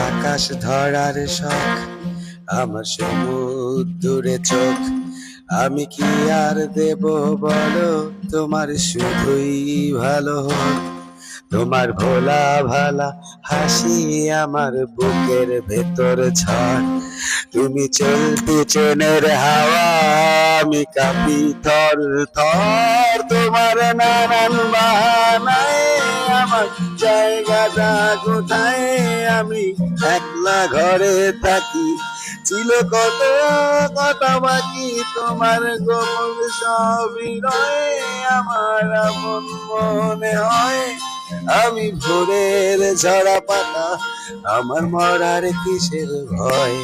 আকাশ ধরার শখ, আমার সমুদ্রে চোখ। আমি কি আর দেব বলো, তোমার শুধুই ভালো হোক। তোমার ভোলা ভালা হাসি আমার বুকের ভেতর ঝড়। তুমি চলতি ট্রেনের হাওয়া, আমি কাঁপি থর থর। তোমার নানান বাহানায় আমার জায়গাটা কোথায়, আমি একলা ঘরে থাকি। ছিল কত কথা বাকি, তোমার গোপন সবই রয়ে আমার আপন মনে হয়। আমি ভোরের ঝরা পাতা, আমার মরার কিসের ভয়।